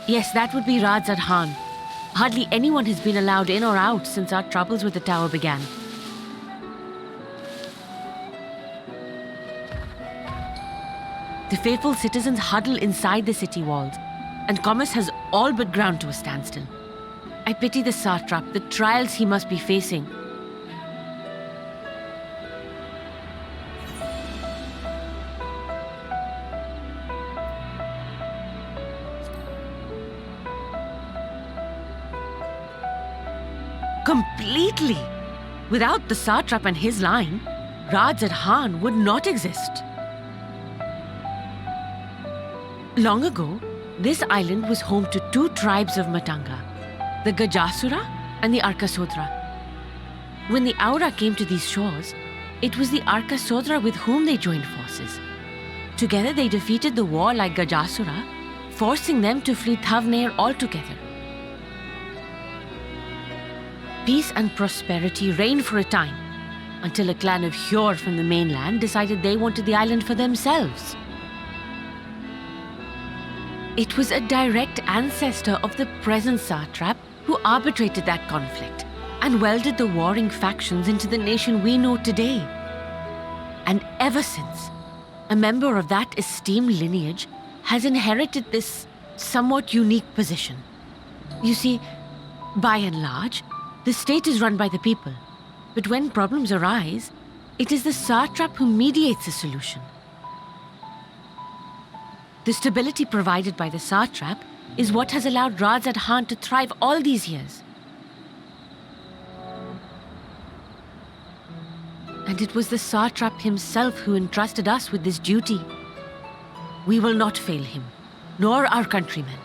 Yes, that would be Radzad Khan. Hardly anyone has been allowed in or out since our troubles with the tower began. The faithful citizens huddle inside the city walls, and commerce has all but ground to a standstill. I pity the satrap, the trials he must be facing. Completely! Without the satrap and his line, Radzad Khan would not exist. Long ago, this island was home to two tribes of Matanga, the Gajasura and the Arkasodra. When the Aura came to these shores, it was the Arkasodra with whom they joined forces. Together they defeated the war like Gajasura, forcing them to flee Thavnair altogether. Peace and prosperity reigned for a time, until a clan of Hyur from the mainland decided they wanted the island for themselves. It was a direct ancestor of the present satrap who arbitrated that conflict and welded the warring factions into the nation we know today. And ever since, a member of that esteemed lineage has inherited this somewhat unique position. You see, by and large, the state is run by the people, but when problems arise, it is the satrap who mediates a solution. The stability provided by the satrap is what has allowed Radzad Khan to thrive all these years. And it was the satrap himself who entrusted us with this duty. We will not fail him, nor our countrymen.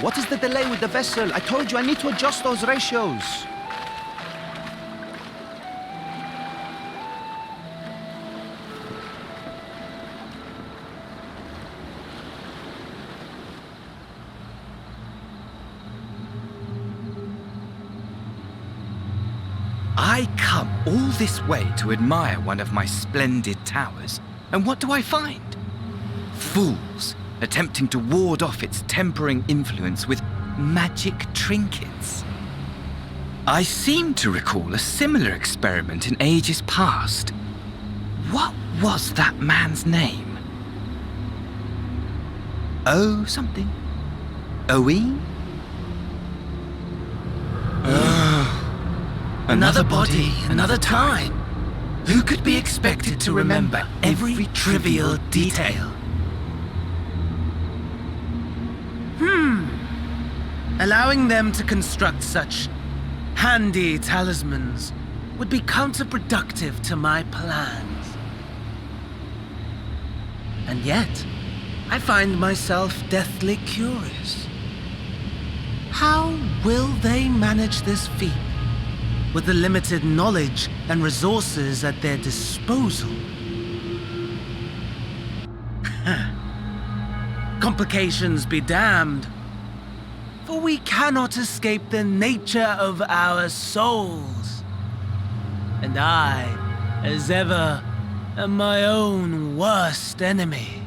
What is the delay with the vessel? I told you I need to adjust those ratios. I come all this way to admire one of my splendid towers, and what do I find? Fools attempting to ward off its tempering influence with magic trinkets. I seem to recall a similar experiment in ages past. What was that man's name? Oh, something. Owe? Another body, another time. Who could be expected to remember every trivial detail? Allowing them to construct such handy talismans would be counterproductive to my plans. And yet, I find myself deathly curious. How will they manage this feat with the limited knowledge and resources at their disposal? Complications be damned. For we cannot escape the nature of our souls. And I, as ever, am my own worst enemy.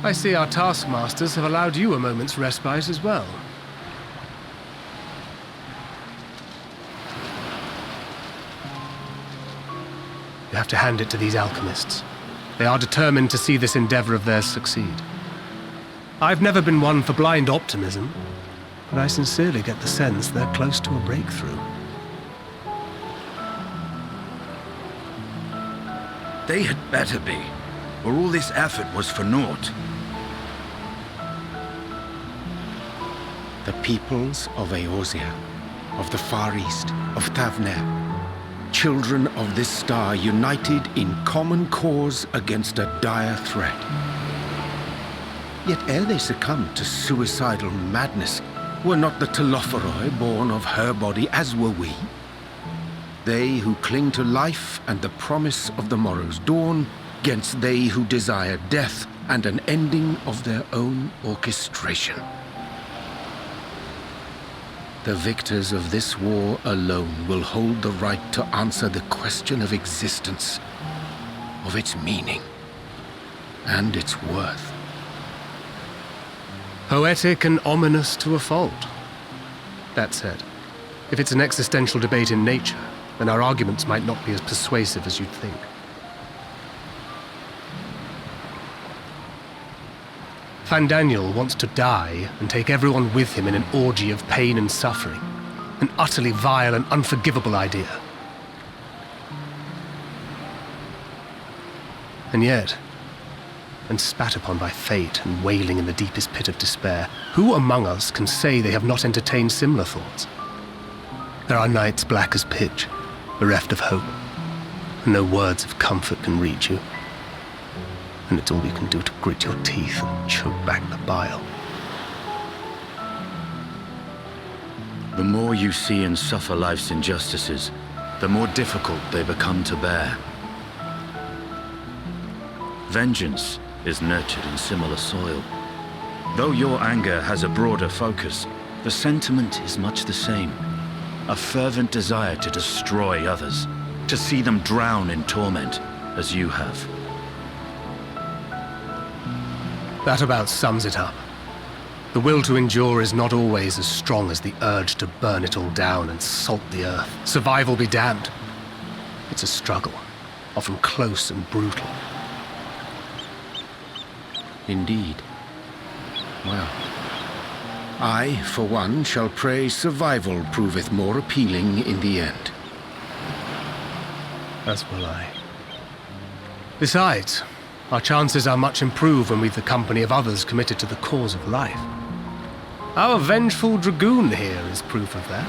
I see our taskmasters have allowed you a moment's respite as well. You have to hand it to these alchemists. They are determined to see this endeavor of theirs succeed. I've never been one for blind optimism, but I sincerely get the sense they're close to a breakthrough. They had better be, or all this effort was for naught. The peoples of Eorzea, of the Far East, of Thavner, children of this star united in common cause against a dire threat. Yet ere they succumbed to suicidal madness, were not the Telophoroi born of her body as were we? They who cling to life and the promise of the morrow's dawn, against they who desire death and an ending of their own orchestration. The victors of this war alone will hold the right to answer the question of existence, of its meaning, and its worth. Poetic and ominous to a fault. That said, if it's an existential debate in nature, then our arguments might not be as persuasive as you'd think. Fandaniel wants to die and take everyone with him in an orgy of pain and suffering. An utterly vile and unforgivable idea. And yet, and spat upon by fate and wailing in the deepest pit of despair, who among us can say they have not entertained similar thoughts? There are nights black as pitch, bereft of hope, and no words of comfort can reach you. and it's all you can do to grit your teeth and choke back the bile. The more you see and suffer life's injustices, the more difficult they become to bear. Vengeance is nurtured in similar soil. Though your anger has a broader focus, the sentiment is much the same. A fervent desire to destroy others, to see them drown in torment, as you have. That about sums it up. The will to endure is not always as strong as the urge to burn it all down and salt the earth. Survival be damned. It's a struggle, often close and brutal. Indeed. Well, I, for one, shall pray survival proveth more appealing in the end. As will I. Besides, our chances are much improved when we've the company of others committed to the cause of life. Our vengeful dragoon here is proof of that.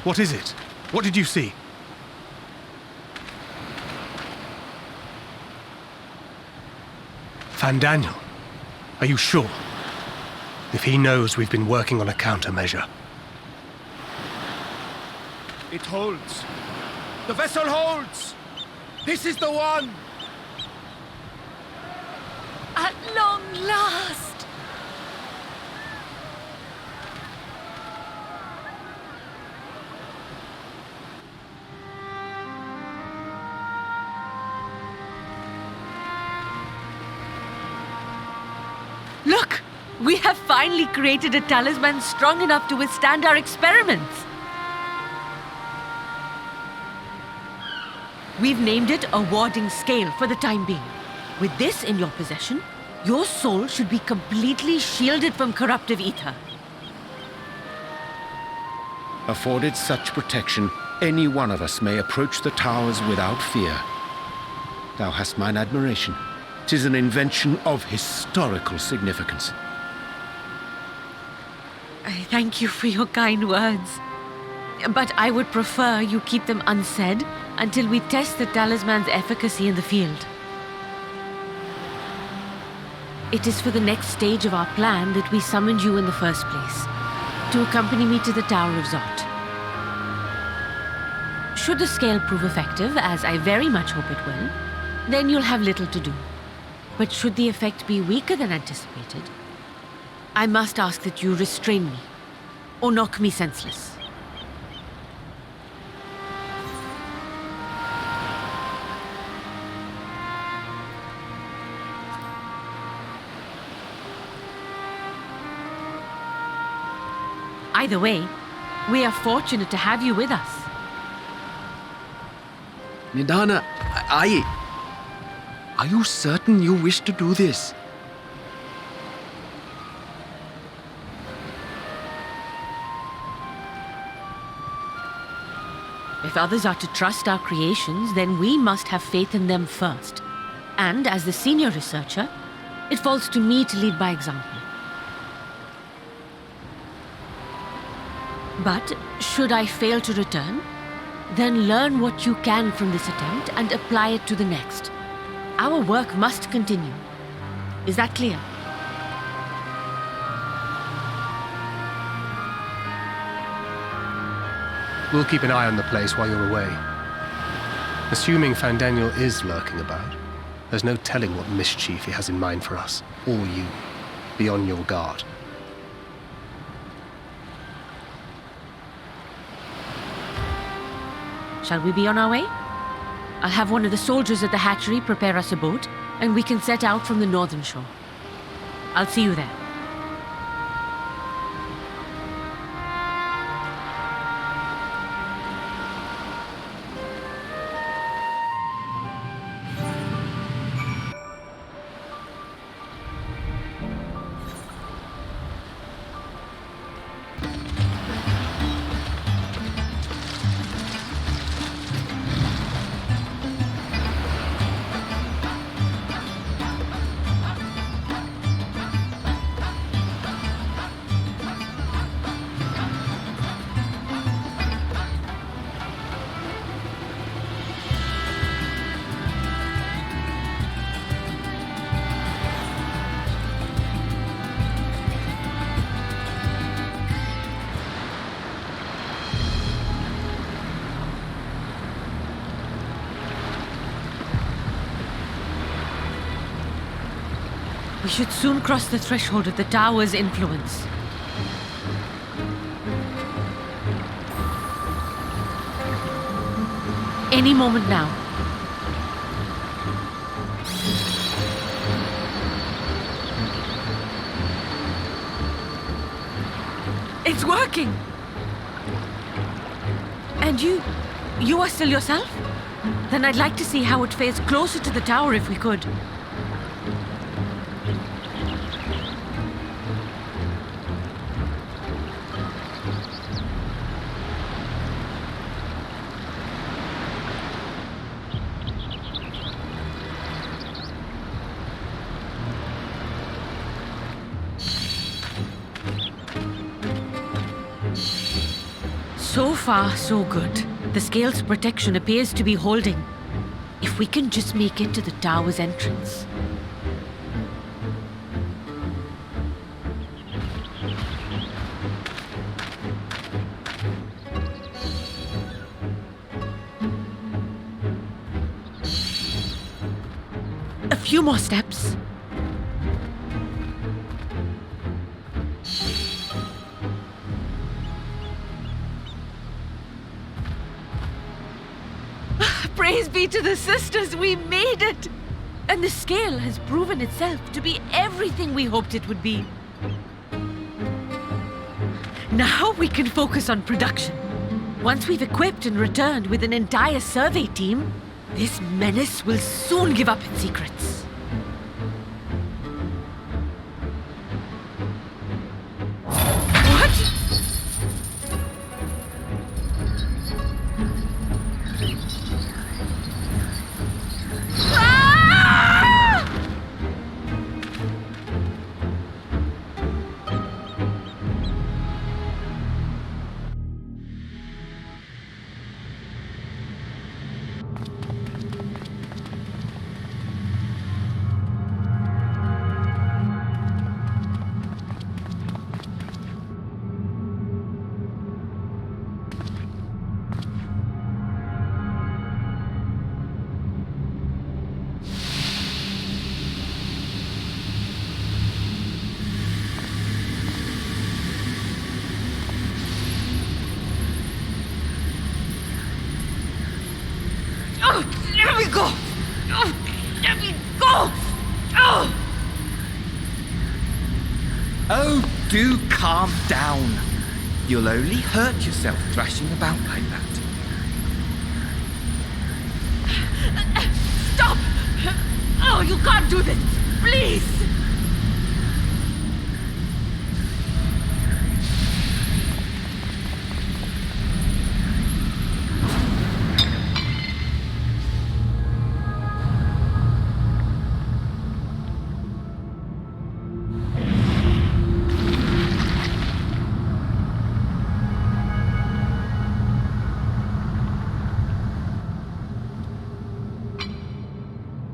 What is it? What did you see? Daniel, are you sure? If he knows we've been working on a countermeasure. It holds. The vessel holds! This is the one! At long last! Look! We have finally created a talisman strong enough to withstand our experiments! We've named it a warding scale for the time being. With this in your possession, your soul should be completely shielded from corruptive ether. Afforded such protection, any one of us may approach the towers without fear. Thou hast mine admiration. 'Tis an invention of historical significance. I thank you for your kind words. But I would prefer you keep them unsaid until we test the talisman's efficacy in the field. It is for the next stage of our plan that we summoned you in the first place, to accompany me to the Tower of Gshade. Should the scale prove effective, as I very much hope it will, then you'll have little to do. But should the effect be weaker than anticipated, I must ask that you restrain me, or knock me senseless. Either way, we are fortunate to have you with us. Nidana, are you certain you wish to do this? If others are to trust our creations, then we must have faith in them first. And as the senior researcher, it falls to me to lead by example. But should I fail to return, then learn what you can from this attempt and apply it to the next. Our work must continue. Is that clear? We'll keep an eye on the place while you're away. Assuming Daniel is lurking about, there's no telling what mischief he has in mind for us, or you. Be on your guard. Shall we be on our way? I'll have one of the soldiers at the hatchery prepare us a boat, and we can set out from the northern shore. I'll see you there. We should soon cross the threshold of the tower's influence. Any moment now. It's working! And you are still yourself? Then I'd like to see how it fares closer to the tower if we could. So far, so good. The scale's protection appears to be holding. If we can just make it to the tower's entrance. A few more steps. Praise be to the sisters, we made it! And the scale has proven itself to be everything we hoped it would be. Now we can focus on production. Once we've equipped and returned with an entire survey team, this menace will soon give up its secrets. What? Let me go! Oh, let me go! Oh! Oh, do calm down. You'll only hurt yourself thrashing about like that. Stop! Oh, you can't do this! Please!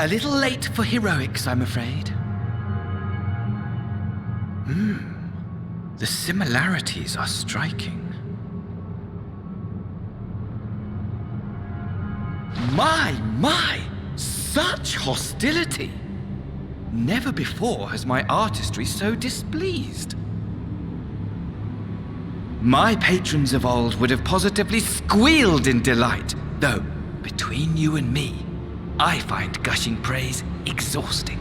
A little late for heroics, I'm afraid. The similarities are striking. My! Such hostility! Never before has my artistry so displeased. My patrons of old would have positively squealed in delight, though, between you and me, I find gushing praise exhausting.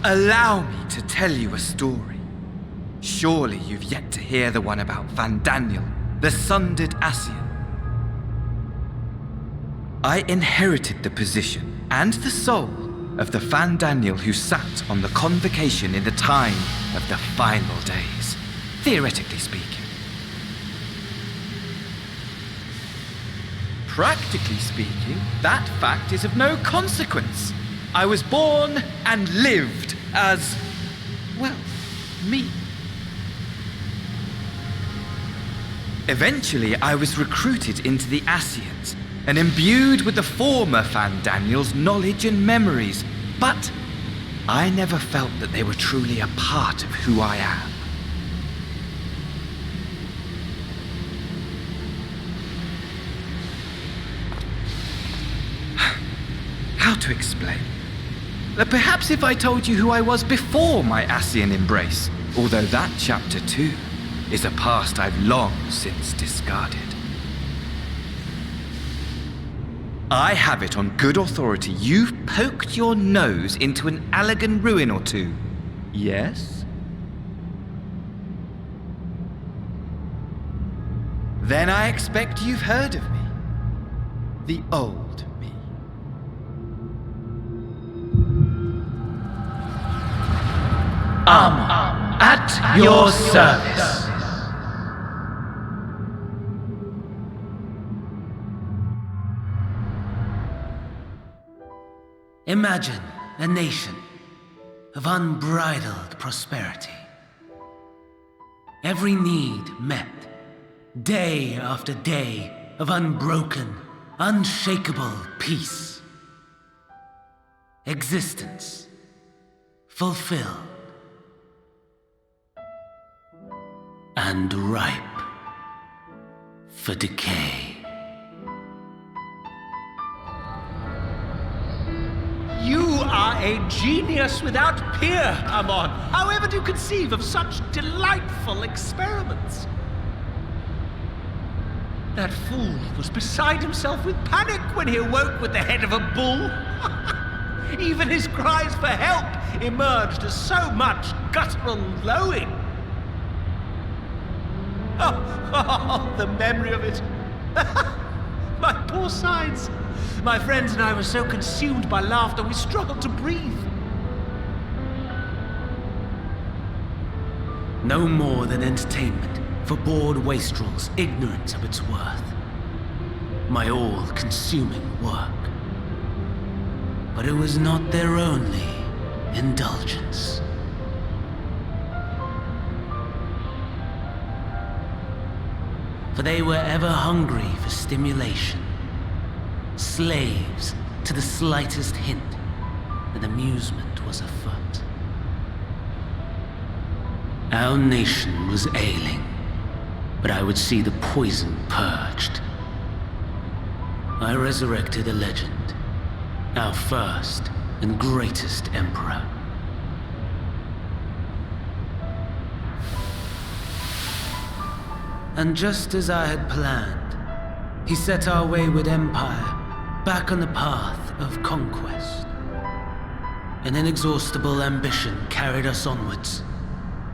Allow me to tell you a story. Surely you've yet to hear the one about Van Daniel, the sundered Ascian. I inherited the position and the soul of the Van Daniel who sat on the convocation in the time of the final days, theoretically speaking. Practically speaking, that fact is of no consequence. I was born and lived as, well, me. Eventually, I was recruited into the Ascians, and imbued with the former Fandaniel's knowledge and memories, but I never felt that they were truly a part of who I am. How to explain? Perhaps if I told you who I was before my Ascian embrace, although that chapter too is a past I've long since discarded. I have it on good authority you've poked your nose into an Allagan ruin or two. Yes? Then I expect you've heard of me. The old me. At your service. Imagine a nation of unbridled prosperity. Every need met, day after day of unbroken, unshakable peace. Existence fulfilled and ripe for decay. You are a genius without peer, Amon. However do you conceive of such delightful experiments? That fool was beside himself with panic when he awoke with the head of a bull. Even his cries for help emerged as so much guttural lowing. Oh, the memory of it. My poor sides. My friends and I were so consumed by laughter, we struggled to breathe. No more than entertainment for bored wastrels ignorant of its worth. My all-consuming work. But it was not their only indulgence. For they were ever hungry for stimulation, slaves to the slightest hint that amusement was afoot. Our nation was ailing, but I would see the poison purged. I resurrected a legend, our first and greatest emperor. And just as I had planned, he set our wayward empire back on the path of conquest. An inexhaustible ambition carried us onwards,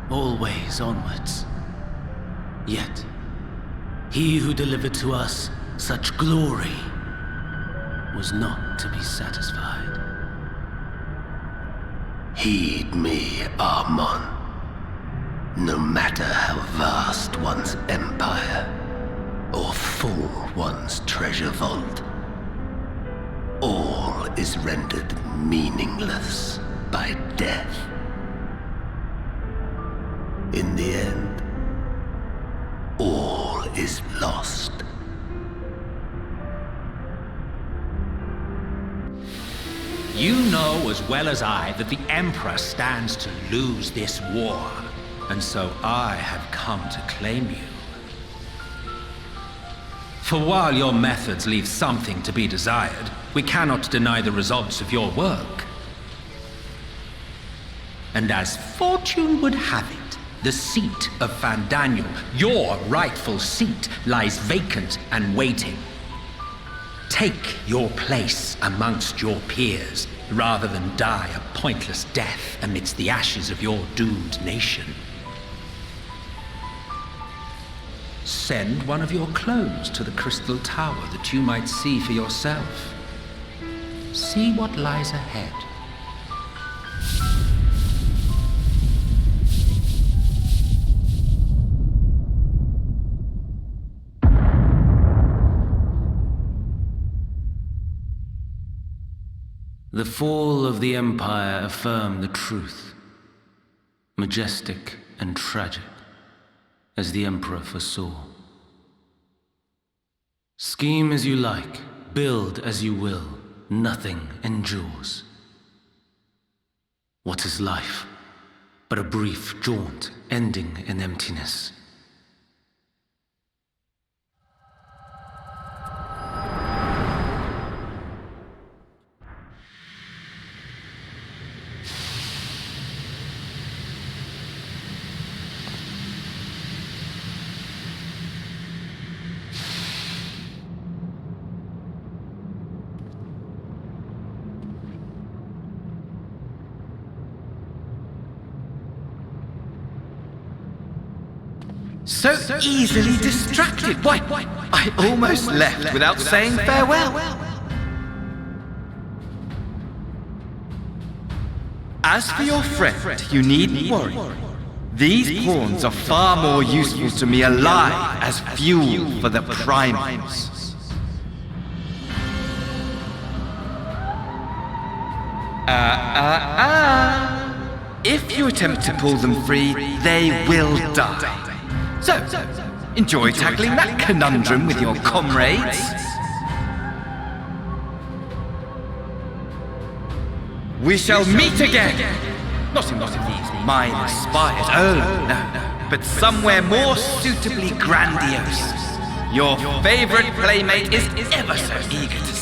always onwards. Yet, he who delivered to us such glory was not to be satisfied. Heed me, Amon. No matter how vast one's empire, or full one's treasure vault, all is rendered meaningless by death. In the end, all is lost. You know as well as I that the Emperor stands to lose this war, and so I have come to claim you. For while your methods leave something to be desired, we cannot deny the results of your work. And as fortune would have it, the seat of Fandaniel, your rightful seat, lies vacant and waiting. Take your place amongst your peers, rather than die a pointless death amidst the ashes of your doomed nation. Send one of your clones to the Crystal Tower that you might see for yourself. See what lies ahead. The fall of the Empire affirmed the truth, majestic and tragic, as the Emperor foresaw. Scheme as you like, Build as you will, nothing endures. What is life but a brief jaunt ending in emptiness? So easily distracted. Why, I almost left without saying farewell. As for your friend, you needn't worry. These pawns are far more useful to me alive as fuel for the primals. If you attempt to pull them free, they will die. So, enjoy tackling that conundrum with your comrades. We shall meet again! Not in one of these minor spires, oh no, but somewhere more suitably grandiose. Your favorite playmate is ever so eager to